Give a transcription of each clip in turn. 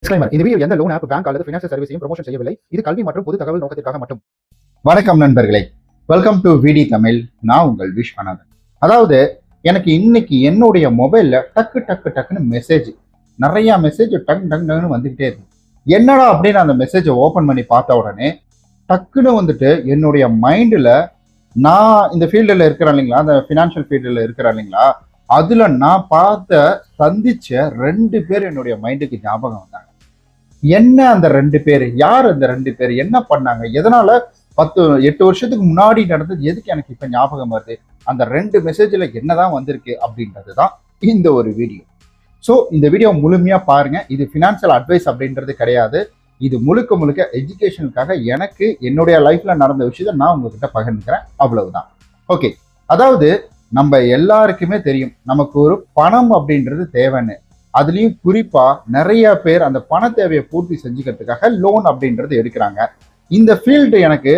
Disclaimer. இந்த video எந்த loan app, bank அல்லது ஃபினான்ஷியல் சர்வீஸையும் ப்ரமோஷன் செய்யவில்லை. இது கல்வி மற்றும் பொது தகவல் நோக்கத்திற்காக மட்டும். வணக்கம் நண்பர்களே, வெல்கம் டு விடி தமிழ். நான் உங்கள் விஸ்வநாதன். அதாவது எனக்கு இன்னைக்கு என்னுடைய மொபைல்ல டக்குன்னு மெசேஜ், நிறைய மெசேஜ் டக்குன்னு வந்துகிட்டே இருக்கு. என்னடா அப்படின்னு அந்த மெசேஜை ஓபன் பண்ணி பார்த்த உடனே டக்குன்னு வந்துட்டு என்னுடைய மைண்ட்ல, நான் இந்த ஃபீல்டில் இருக்கிறேன் இல்லைங்களா, அந்த ஃபினான்ஷியல் ஃபீல்டில் இருக்கிறேன் இல்லைங்களா, அதுல நான் சந்திச்ச 2 பேர் என்னுடைய மைண்டுக்கு ஞாபகம் வந்தாங்க. என்ன அந்த 2 பேர், யார் அந்த 2 பேர், என்ன பண்ணாங்க, எதனால 8 வருஷத்துக்கு முன்னாடி நடந்தது எதுக்கு எனக்கு இப்ப ஞாபகம் வருது, அந்த 2 மெசேஜ்ல என்னதான் வந்திருக்கு அப்படின்றதுதான் இந்த ஒரு வீடியோ. ஸோ இந்த வீடியோ முழுமையா பாருங்க. இது ஃபினான்ஷியல் அட்வைஸ் அப்படின்றது கிடையாது. இது முழுக்க எஜுகேஷனுக்காக எனக்கு என்னுடைய லைஃப்ல நடந்த விஷயத்தை நான் உங்ககிட்ட பகிர்ந்துக்கிறேன், அவ்வளவுதான். ஓகே, அதாவது நம்ம எல்லாருக்குமே தெரியும் நமக்கு ஒரு பணம் அப்படின்றது தேவைன்னு. அதுலயும் குறிப்பா நிறைய பேர் அந்த பண தேவையை பூர்த்தி செஞ்சுக்கிறதுக்காக லோன் அப்படின்றது எடுக்கிறாங்க. இந்த ஃபீல்டு எனக்கு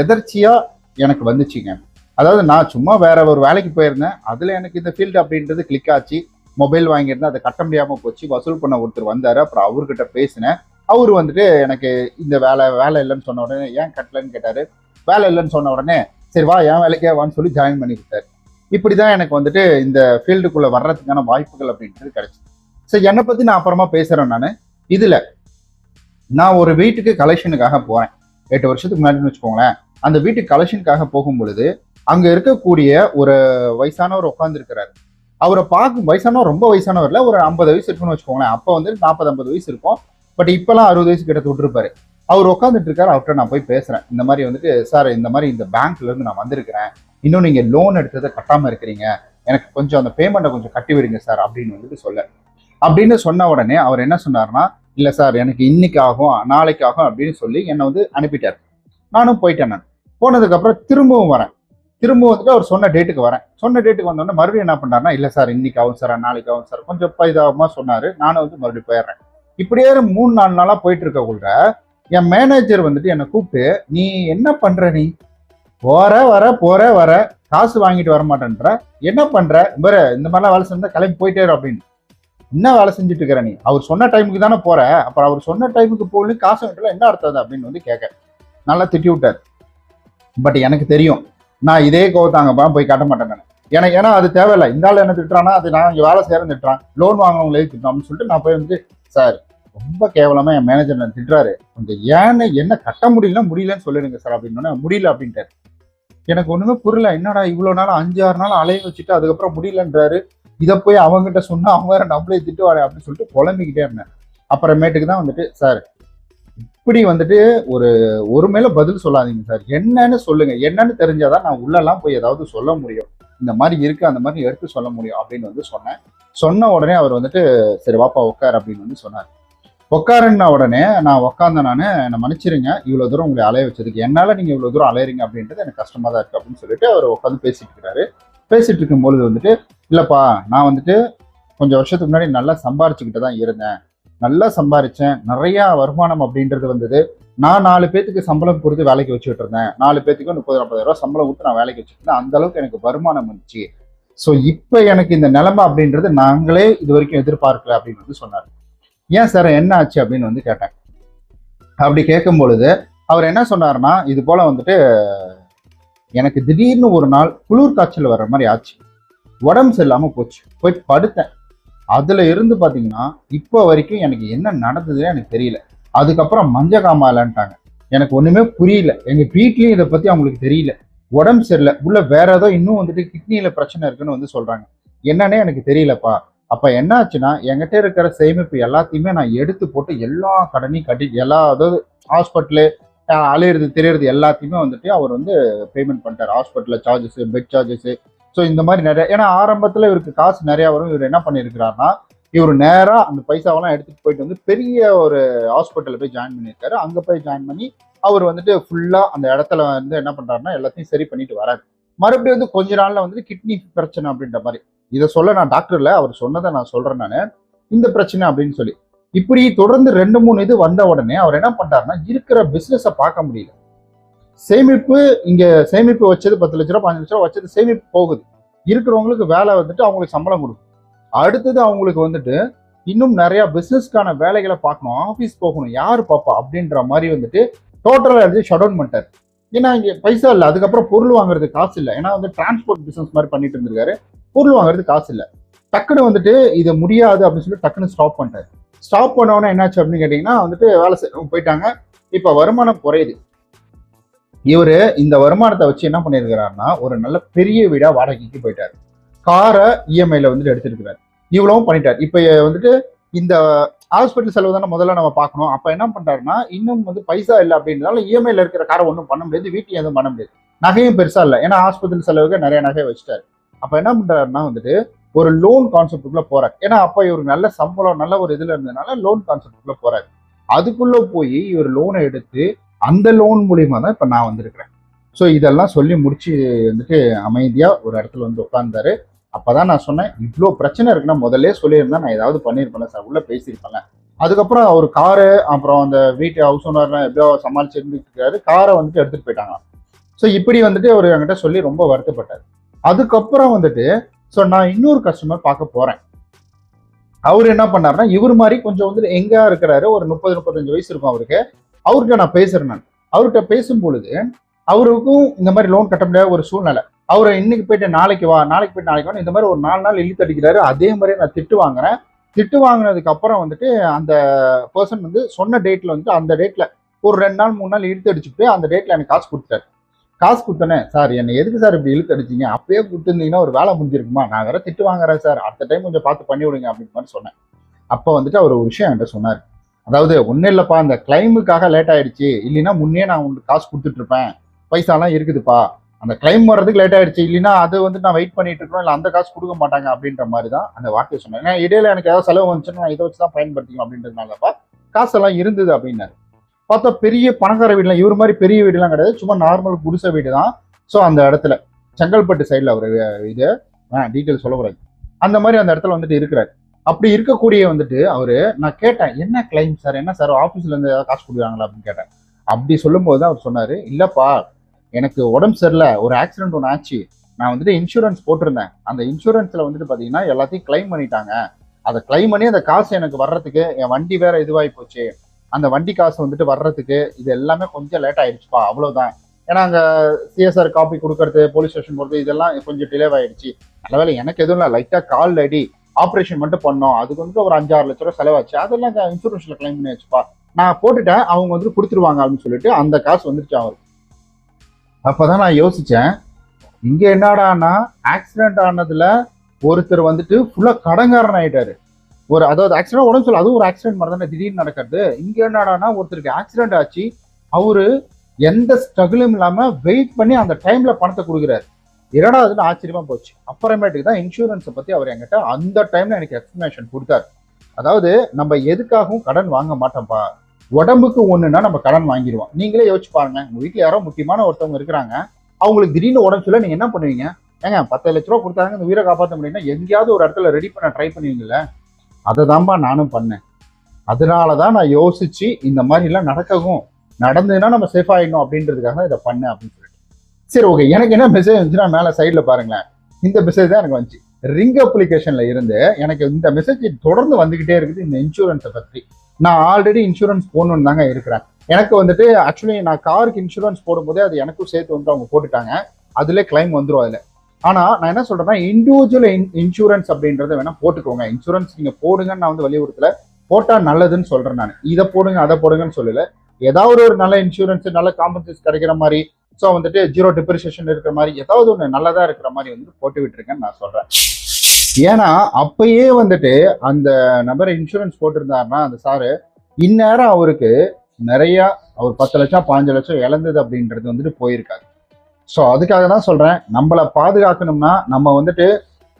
எதர்ச்சியா எனக்கு வந்துச்சுங்க. அதாவது நான் சும்மா வேற ஒரு வேலைக்கு போயிருந்தேன், அதுல எனக்கு இந்த ஃபீல்டு அப்படின்றது கிளிக் ஆச்சு. மொபைல் வாங்கியிருந்தேன், அதை கட்ட முடியாம போச்சு. வசூல் பண்ண ஒருத்தர் வந்தாரு, அப்புறம் அவர்கிட்ட பேசினேன். அவரு வந்துட்டு எனக்கு இந்த வேலை இல்லைன்னு சொன்ன உடனே ஏன் கட்டலன்னு கேட்டாரு. வேலை இல்லைன்னு சொன்ன உடனே சரி வா என் வேலைக்கே வான்னு சொல்லி ஜாயின் பண்ணி கொடுத்தாரு. இப்படிதான் எனக்கு வந்துட்டு இந்த ஃபீல்டுக்குள்ள வர்றதுக்கான வாய்ப்புகள் அப்படின்றது கிடைச்சிது. சரி, என்னை பத்தி நான் அப்புறமா பேசுறேன். இதுல நான் ஒரு வீட்டுக்கு கலெக்ஷனுக்காக போறேன் 8 வருஷத்துக்கு முன்னாடி வச்சுக்கோங்களேன். அந்த வீட்டுக்கு கலெக்ஷனுக்காக போகும் பொழுது அங்க இருக்கக்கூடிய ஒரு வயசானவர் உட்கார்ந்து இருக்கிறாரு. அவரை பார்க்கும் வயசானவர், ரொம்ப வயசானவர்ல, ஒரு 50 வயசு இருக்குன்னு வச்சுக்கோங்களேன். அப்ப வந்து 40-50 வயசு இருக்கும். பட் இப்பெல்லாம் 60 வயசு கிட்ட விட்டுருப்பாரு. அவர் உட்காந்துட்டு இருக்காரு. அவர்கிட்ட நான் போய் பேசுறேன். இந்த மாதிரி வந்துட்டு, சார் இந்த மாதிரி இந்த பேங்க்ல இருந்து நான் வந்திருக்கிறேன், இன்னும் நீங்க லோன் எடுத்ததை கட்டாம இருக்கிறீங்க, எனக்கு கொஞ்சம் அந்த பேமெண்ட்டை கொஞ்சம் கட்டி விடுங்க சார் அப்படின்னு வந்துட்டு அப்படின்னு சொன்ன உடனே அவர் என்ன சொன்னார்னா, இல்ல சார் எனக்கு இன்னைக்கு ஆகும் நாளைக்கு ஆகும் அப்படின்னு சொல்லி என்னை வந்து அனுப்பிட்டார். நானும் போயிட்டேன். நான் போனதுக்கு அப்புறம் திரும்பவும் வந்துட்டு அவர் சொன்ன டேட்டுக்கு வரேன். சொன்ன டேட்டுக்கு வந்தோடனே மறுபடியும் என்ன பண்ணாருன்னா, இல்ல சார் இன்னைக்கு ஆகும் சார், நாளைக்கு ஆகும் சார், கொஞ்சம் பைதாபமா சொன்னாரு. நானும் வந்து மறுபடியும் போயிடுறேன். இப்படியே 3-4 நாளா போயிட்டு இருக்கக்குள்ள என் மேனேஜர் வந்துட்டு என்னை கூப்பிட்டு, நீ என்ன பண்ற, நீ போற வர காசு வாங்கிட்டு வர மாட்டேன்ற, என்ன பண்ற, இந்த மாதிரிலாம் வேலை செஞ்சா கிளம்பி போயிட்டே அப்படின்னு. என்ன வேலை செஞ்சுட்டு இருக்கிற நீ, அவர் சொன்ன டைமுக்கு தானே போற, அப்புறம் அவர் சொன்ன டைமுக்கு போகல காசு வாங்கிட்டு என்ன அர்த்தம் அப்படின்னு வந்து கேட்க நல்லா திட்டி விட்டார். பட் எனக்கு தெரியும் நான் இதே கோவத்தாங்கப்பா போய் காட்ட மாட்டேன். ஏன்னா அது தேவையில்லை. இந்த ஆள் என்ன திட்டுறான்னா, அது நான் இங்க வேலை செய்யறேன்னு திட்டுறான், லோன் வாங்கினவங்களே திட்டுறான் அப்படின்னு சொல்லிட்டு நான் போய் வந்து, சார் ரொம்ப கேவலமா என் மேனேஜர் நான் திட்டுறாரு, கொஞ்சம் ஏன்னு என்ன கட்ட முடியலன்னு சொல்லிடுங்க சார் அப்படின்னு. முடியல அப்படின்ட்டாரு. எனக்கு ஒண்ணுமே புரியல. என்னடா இவ்வளவு நாள் 5-6 நாள் அலைய வச்சுட்டு அதுக்கப்புறம் முடியலன்றாரு, இதை போய் அவங்ககிட்ட சொன்னா அவங்க வேற நம்மளே திட்டுவாரு அப்படின்னு சொல்லிட்டு புலம்பிக்கிட்டே இருந்தேன். அப்புறமேட்டுக்கு தான் வந்துட்டு, சார் இப்படி வந்துட்டு ஒரு மேல பதில் சொல்லாதீங்க சார், என்னன்னு சொல்லுங்க, என்னன்னு தெரிஞ்சாதான் நான் உள்ளெல்லாம் போய் ஏதாவது சொல்ல முடியும், இந்த மாதிரி இருக்கு அந்த மாதிரி எடுத்து சொல்ல முடியும் அப்படின்னு வந்து சொன்னேன். சொன்ன உடனே அவர் வந்துட்டு, சரி வாப்பா உட்கார் அப்படின்னு வந்து சொன்னார். உட்காருன்னா உடனே நான் உட்கார்ந்தேன். என்னை மன்னிச்சிருங்க இவ்வளவு தூரம் உங்களை அலைய வச்சதுக்கு, என்னால நீங்க இவ்வளவு தூரம் அலையறீங்க அப்படின்றது எனக்கு கஷ்டமா தான் இருக்கு அப்படின்னு சொல்லிட்டு அவர் உட்காந்து பேசிட்டு இருக்காரு. பேசிட்டு இருக்கும்பொழுது வந்துட்டு, இல்லப்பா நான் வந்துட்டு கொஞ்சம் வருஷத்துக்கு முன்னாடி நல்லா சம்பாரிச்சுக்கிட்டு தான் இருந்தேன், நல்லா சம்பாரிச்சேன், நிறைய வருமானம் அப்படின்றது வந்தது. நான் 4 பேத்துக்கு சம்பளம் கொடுத்து வேலைக்கு வச்சுக்கிட்டு இருந்தேன், 4 பேத்துக்கு 30-40 ரூபாய் சம்பளம் கொடுத்து நான் வேலைக்கு வச்சுட்டு இருந்தேன், அந்த அளவுக்கு எனக்கு வருமானம் வந்துச்சு. ஸோ இப்ப எனக்கு இந்த நிலைமை அப்படின்றது நாங்களே இது வரைக்கும் எதிர்பார்க்கல அப்படின்னு வந்து சொன்னார். ஏன் சார் என்ன ஆச்சு அப்படின்னு வந்து கேட்டேன். அப்படி கேட்கும் பொழுது அவர் என்ன சொன்னார்னா, இது போல வந்துட்டு எனக்கு திடீர்னு ஒரு நாள் குளிர் காய்ச்சல் வர்ற மாதிரி ஆச்சு, உடம்பு சரியில்லாம போச்சு, போய் படுத்தேன். அதுல இருந்து பாத்தீங்கன்னா இப்போ வரைக்கும் எனக்கு என்ன நடந்ததுன்னு எனக்கு தெரியல. அதுக்கப்புறம் மஞ்ச காமாலன்ட்டாங்க, எனக்கு ஒண்ணுமே புரியல. எங்க வீட்லயும் இதை பத்தி அவங்களுக்கு தெரியல. உடம்பு சரியில்லை, உள்ள வேற ஏதோ இன்னும் வந்துட்டு கிட்னியில பிரச்சனை இருக்குன்னு வந்து சொல்றாங்க. என்னன்னே எனக்கு தெரியலப்பா. அப்ப என்ன ஆச்சுன்னா, என்கிட்ட இருக்கிற சேமிப்பு எல்லாத்தையுமே நான் எடுத்து போட்டு எல்லா கடனையும் கட்டி, அதாவது ஹாஸ்பிட்டலு அலையிறது தெரியறது எல்லாத்தையுமே வந்துட்டு அவர் வந்து பேமெண்ட் பண்ணிட்டார். Hospital charges, bed charges, so இந்த மாதிரி நிறைய. ஏன்னா ஆரம்பத்துல இவருக்கு காசு நிறைய வரும். இவர் என்ன பண்ணியிருக்கிறாருன்னா, இவர் நேரா அந்த பைசாவெல்லாம் எடுத்துட்டு போயிட்டு வந்து பெரிய ஒரு ஹாஸ்பிட்டல்ல போய் ஜாயின் பண்ணியிருக்காரு. அங்க போய் ஜாயின் பண்ணி அவர் வந்துட்டு ஃபுல்லா அந்த இடத்துல வந்து என்ன பண்றாருன்னா எல்லாத்தையும் சரி பண்ணிட்டு வராரு. மறுபடியும் வந்து கொஞ்ச நாள்ல வந்து கிட்னி பிரச்சனை அப்படின்ற மாதிரி, இதை சொல்ல நான் டாக்டர் இல்ல, அவர் சொன்னதை நான் சொல்றேன் நானு, இந்த பிரச்சனை அப்படின்னு சொல்லி. இப்படி தொடர்ந்து 2-3 இது வந்த உடனே அவர் என்ன பண்றாருன்னா, இருக்கிற பிசினஸ பார்க்க முடியல. சேமிப்பு வச்சது 10 லட்ச ரூபா 15 லட்ச ரூபா வச்சது சேமிப்பு போகுது. இருக்கிறவங்களுக்கு வேலை வந்துட்டு அவங்களுக்கு சம்பளம் கொடுக்கும். அடுத்தது அவங்களுக்கு வந்துட்டு இன்னும் நிறைய பிசினஸ்க்கான வேலைகளை பார்க்கணும், ஆஃபீஸ் போகணும், யார் பாப்பா அப்படின்ற மாதிரி வந்துட்டு டோட்டலாக எடுத்து ஷட் டவுன் பண்ணிட்டாரு. ஏன்னா இங்கே பைசா இல்லை, அதுக்கப்புறம் பொருள் வாங்குறது காசு இல்லை. ஏன்னா வந்து டிரான்ஸ்போர்ட் பிசினஸ் மாதிரி பண்ணிட்டு இருந்திருக்காரு, பொருள் வாங்குறது காசு இல்லை. டக்குன்னு வந்துட்டு இது முடியாது அப்படின்னு சொல்லி டக்குன்னு ஸ்டாப் பண்ணிட்டாரு. ஸ்டாப் பண்ணவொன்னே என்னாச்சு அப்படின்னு கேட்டிங்கன்னா வந்துட்டு வேலை செய்யறவங்க போயிட்டாங்க. இப்போ வருமானம் குறையுது. இவரு இந்த வருமானத்தை வச்சு என்ன பண்ணியிருக்கிறாருன்னா ஒரு நல்ல பெரிய வீடா வாடகைக்கு போயிட்டாரு. காரை இஎம்ஐல வந்துட்டு எடுத்துருக்கிறாரு. இவ்வளவும் பண்ணிட்டாரு. இப்போ வந்துட்டு இந்த ஹாஸ்பிட்டல் செலவு தானே முதல்ல நம்ம பார்க்கணும். அப்ப என்ன பண்றாருன்னா இன்னும் வந்து பைசா இல்லை அப்படின்றதால இஎம்ஐல இருக்கிற காரை ஒன்றும் பண்ண முடியாது, வீட்டையும் எதுவும் பண்ண முடியாது. நகையும் பெருசா இல்லை, ஏன்னா ஹாஸ்பிட்டல் செலவுக்கு நிறைய நகை வச்சுட்டாரு. அப்ப என்ன பண்றாருன்னா வந்துட்டு ஒரு லோன் கான்செப்டுக்குள்ள போறாரு. ஏன்னா அப்ப இவருக்கு நல்ல சம்பளம் நல்ல ஒரு இதுல இருந்ததுனால லோன் கான்செப்டுக்குள்ள போறாரு. அதுக்குள்ள போய் இவர் லோனை எடுத்து அந்த லோன் மூலியமா தான் இப்ப நான் வந்திருக்கிறேன். ஸோ இதெல்லாம் சொல்லி முடிச்சு வந்துட்டு அமைதியா ஒரு இடத்துல வந்து உட்கார்ந்தாரு. அப்பதான் நான் சொன்னேன், இவ்வளோ பிரச்சனை இருக்குன்னா முதல்ல சொல்லியிருந்தா நான் ஏதாவது பண்ணியிருப்பேன் சார், உள்ள பேசியிருப்பேன். அதுக்கப்புறம் அவர் காரு அப்புறம் அந்த வீட்டு ஹவுஸ் ஓனர்லாம் எப்படியோ சமாளிச்சு இருந்துட்டு இருக்காரு. காரை வந்துட்டு எடுத்துட்டு போயிட்டாங்க. ஸோ இப்படி வந்துட்டு அவர் என்கிட்ட சொல்லி ரொம்ப வருத்தப்பட்டார். அதுக்கப்புறம் வந்துட்டு ஸோ நான் இன்னொரு கஸ்டமர் பார்க்க போறேன். அவர் என்ன பண்ணாருன்னா இவர் மாதிரி கொஞ்சம் வந்துட்டு எங்கா இருக்கிறாரு, ஒரு 30-35 வயசு இருக்கும் அவருக்கு. அவர்கிட்ட நான் பேசுறேன். நான் அவர்கிட்ட பேசும் பொழுது அவருக்கும் இந்த மாதிரி லோன் கட்ட முடியாத ஒரு சூழ்நிலை. அவரை இன்னைக்கு போயிட்டு நாளைக்கு வா, நாளைக்கு போயிட்டு நாளைக்கு வா, இந்த மாதிரி ஒரு 4 நாள் இழுத்து அடிக்கிறாரு. அதே மாதிரி நான் திட்டு வாங்குறேன். திட்டு வாங்கினதுக்கு அப்புறம் வந்துட்டு அந்த பர்சன் வந்து சொன்ன டேட்ல வந்து அந்த டேட்ல ஒரு 2 நாள் 3 நாள் இழுத்து அடிச்சுட்டு அந்த டேட்ல எனக்கு காசு கொடுத்தாரு. காசு கொடுத்தனே, சார் என்னை எதுக்கு சார் இப்படி இழுத்து அடிச்சிங்க, அப்பயே கொடுத்துருந்தீங்கன்னா ஒரு வேலை முடிஞ்சிருக்குமா, நான் வேற திட்டு வாங்குறேன் சார், அடுத்த டைம் கொஞ்சம் பார்த்து பண்ணி விடுங்க அப்படின்னு மாதிரி சொன்னேன். அப்போ வந்துட்டு அவர் ஒரு விஷயம் என்கிட்ட சொன்னார். அதாவது ஒன்றும் இல்லைப்பா, அந்த கிளைமுக்காக லேட் ஆயிடுச்சு, இல்லைன்னா முன்னே நான் உங்களுக்கு காசு கொடுத்துட்டு இருப்பேன், பைசாலாம் இருக்குதுப்பா, அந்த கிளைம் வர்றதுக்கு லேட் ஆயிடுச்சு, இல்லைன்னா அது வந்து நான் வெயிட் பண்ணிட்டு இருக்கணும், இல்லை அந்த காசு கொடுக்க மாட்டாங்க அப்படின்ற மாதிரி தான் அந்த வார்த்தையை சொன்னேன். ஏன்னா இடையில எனக்கு ஏதாவது செலவு வந்துச்சுன்னா நான் இதை வச்சு தான் பயன்படுத்திக்கணும் அப்படின்றதுனாலப்பா காசெல்லாம் இருந்தது அப்படின்னாரு. பார்த்தா பெரிய பணக்கார வீடுலாம், இவர் மாதிரி பெரிய வீடுலாம் கிடையாது, சும்மா நார்மல் குடிசை வீடு தான். ஸோ அந்த இடத்துல செங்கல்பட்டு சைடில் அவர் இது டீட்டெயில் சொல்லக்கூடாது, அந்த மாதிரி அந்த இடத்துல வந்துட்டு இருக்கிறாரு. அப்படி இருக்கக்கூடிய வந்துட்டு அவரு, நான் கேட்டேன் என்ன கிளைம் சார், என்ன சார் ஆஃபீஸ்ல இருந்து ஏதாவது காசு கொடுக்குறாங்களா அப்படின்னு கேட்டேன். அப்படி சொல்லும்போது தான் அவர் சொன்னாரு, இல்லப்பா எனக்கு உடம்பு சரியில்லை, ஒரு ஆக்சிடென்ட் ஒன்று ஆச்சு, நான் வந்துட்டு இன்சூரன்ஸ் போட்டிருந்தேன், அந்த இன்சூரன்ஸ்ல வந்துட்டு பாத்தீங்கன்னா எல்லாத்தையும் கிளைம் பண்ணிட்டாங்க, அதை கிளைம் பண்ணி அந்த காசு எனக்கு வர்றதுக்கு, என் வண்டி வேற இதுவாகி போச்சு, அந்த வண்டி காசு வந்துட்டு வர்றதுக்கு இது எல்லாமே கொஞ்சம் லேட் ஆயிடுச்சுப்பா, அவ்வளவுதான். ஏன்னா அங்க சிஎஸ்ஆர் காப்பி கொடுக்கறது, போலீஸ் ஸ்டேஷன் போறது, இதெல்லாம் கொஞ்சம் டிலே ஆயிடுச்சு. நல்லவேளை எனக்கு எதுவும் இல்லை, லைட்டா கால் அடி, ஆப்ரேஷன் மட்டும் பண்ணோம், அதுக்கு வந்து ஒரு 5-6 லட்ச ரூபா செலவாச்சு, அதெல்லாம் இன்சூரன்ஸ்ல கிளைம் பண்ணி வச்சுப்பா, நான் போட்டுட்டேன், அவங்க வந்துட்டு கொடுத்துருவாங்க அப்படின்னு சொல்லிட்டு அந்த காசு வந்துருச்சு அவருக்கு. அப்பதான் நான் யோசிச்சேன், இங்க என்னடானா ஆக்சிடென்ட் ஆனதுல ஒருத்தர் வந்துட்டு ஃபுல்லா கடங்காரன் ஆயிட்டாரு. அதாவது ஆக்சிடென்ட் உடம்பு சொல்ல, அதுவும் ஒரு ஆக்சிடென்ட் மாதிரி தானே திடீர்னு நடக்கிறது. இங்க என்னடானா ஒருத்தருக்கு ஆக்சிடென்ட் ஆச்சு, அவரு எந்த ஸ்ட்ரகிளும் இல்லாம வெயிட் பண்ணி அந்த டைம்ல பணத்தை கொடுக்குறாரு. இரண்டாவதுன்னு ஆச்சரியமா போச்சு. அப்புறமேட்டுக்கு தான் இன்சூரன்ஸை பத்தி அவர் என்கிட்ட அந்த டைம்ல எனக்கு எக்ஸ்பிளனேஷன் கொடுத்தாரு. அதாவது நம்ம எதுக்காகவும் கடன் வாங்க மாட்டோம்ப்பா, உடம்புக்கு ஒண்ணுன்னா நம்ம கடன் வாங்கிடுவோம். நீங்களே யோசிச்சு பாருங்க, உங்க வீட்டுல யாரோ முக்கியமான ஒருத்தவங்க இருக்கிறாங்க, அவங்களுக்கு திடீர்னு உடம்பு சொல்ல நீங்க என்ன பண்ணுவீங்க? ஏங்க 10 லட்ச ரூபா கொடுத்தாங்க, இந்த உயிரை காப்பாற்ற முடியும்னா எங்கேயாவது ஒரு இடத்துல ரெடி பண்ண ட்ரை பண்ணுவீங்கல்ல. அதை தான்பா நானும் பண்ணேன். அதனாலதான் நான் யோசிச்சு இந்த மாதிரி எல்லாம் நடக்கவும், நடந்ததுன்னா நம்ம சேஃப் ஆயிடணும் அப்படின்றதுக்காக இதை பண்ணேன் அப்படின்னு சொல்லிட்டு. சரி ஓகே, எனக்கு என்ன மெசேஜ் வந்துச்சுன்னா மேல சைட்ல பாருங்களேன், இந்த மெசேஜ் தான் எனக்கு வந்துச்சு. ரிங் அப்ளிகேஷன்ல இருந்து எனக்கு இந்த மெசேஜ் தொடர்ந்து வந்துகிட்டே இருக்குது. இந்த இன்சூரன்ஸை பற்றி நான் ஆல்ரெடி இன்சூரன்ஸ் போடணும்னு தாங்க இருக்கிறேன். எனக்கு வந்துட்டு ஆக்சுவலி நான் காருக்கு இன்சூரன்ஸ் போடும்போதே அது எனக்கும் சேர்த்து வந்து அவங்க போட்டுட்டாங்க, அதுல கிளைம் வந்துடும் அதுல. ஆனா நான் என்ன சொல்றேன்னா, இண்டிவிஜுவல் இன்சூரன்ஸ் அப்படின்றத வேணா போட்டுக்கோங்க. இன்சூரன்ஸ் நீங்க போடுங்கன்னு நான் வந்து வலியுறுத்தல, போட்டா நல்லதுன்னு சொல்றேன். நான் இதை போடுங்க அதை போடுங்கன்னு சொல்லல, ஏதாவது ஒரு நல்ல இன்சூரன்ஸ், நல்ல காம்பன்சேஷன் கிடைக்கிற மாதிரி, ஸோ வந்துட்டு 0 டிப்ரிசியேஷன் இருக்கிற மாதிரி ஏதாவது ஒன்று நல்லதா இருக்கிற மாதிரி வந்து போட்டு விட்டுருக்கேன்னு நான் சொல்றேன். ஏன்னா அப்பயே வந்துட்டு அந்த நபரை இன்சூரன்ஸ் போட்டிருந்தாருன்னா அந்த சாரு இந்நேரம் அவருக்கு நிறைய ஒரு 10 லட்சம் 15 லட்சம் இழந்தது அப்படின்றது வந்துட்டு போயிருக்காரு. ஸோ அதுக்காக தான் சொல்றேன், நம்மளை பாதுகாக்கணும்னா நம்ம வந்துட்டு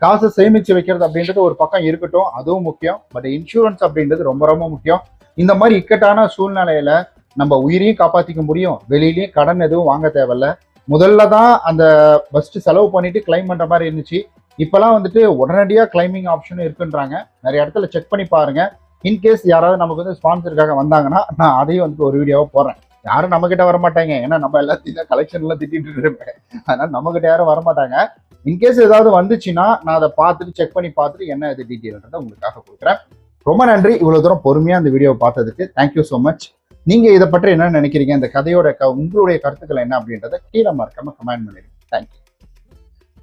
காசை சேமிச்சு வைக்கிறது அப்படின்றது ஒரு பக்கம் இருக்கட்டும், அதுவும் முக்கியம். பட் இன்சூரன்ஸ் அப்படின்றது ரொம்ப ரொம்ப முக்கியம். இந்த மாதிரி இக்கட்டான சூழ்நிலையில நம்ம உயிரையும் காப்பாற்றிக்க முடியும், வெளியிலயும் கடன் எதுவும் வாங்க தேவையில்ல. முதல்ல தான் அந்த ஃபர்ஸ்ட் செலவு பண்ணிட்டு கிளைம் பண்ற மாதிரி இருந்துச்சு. இப்பெல்லாம் வந்துட்டு உடனடியா கிளைமிங் ஆப்ஷனும் இருக்குன்றாங்க. நிறைய இடத்துல செக் பண்ணி பாருங்க. இன்கேஸ் யாராவது நமக்கு வந்து ஸ்பான்சருக்காக வந்தாங்கன்னா நான் அதையும் வந்துட்டு ஒரு வீடியோவை போடுறேன். யாரும் நம்ம கிட்ட வரமாட்டாங்க, ஏன்னா நம்ம எல்லாத்தையும் கலெக்ஷன் எல்லாம் திட்டிட்டு இருப்பேன், அதனால நம்ம கிட்ட யாரும் வரமாட்டாங்க. இன்கேஸ் ஏதாவது வந்துச்சுன்னா நான் அதை பார்த்துட்டு செக் பண்ணி பார்த்துட்டு என்ன இது டீட்டெயில்ன்றதை உங்களுக்காக கொடுக்குறேன். ரொம்ப நன்றி இவ்வளவு தூரம் பொறுமையா இந்த வீடியோவை பார்த்ததுக்கு. Thank you so much. நீங்க இதை பற்றி என்ன நினைக்கிறீங்க, இந்த கதையோட உங்களுடைய கருத்துக்கள் என்ன அப்படின்றத கீழே மறக்காம கமெண்ட் பண்ணிடுங்க. தேங்க்யூ.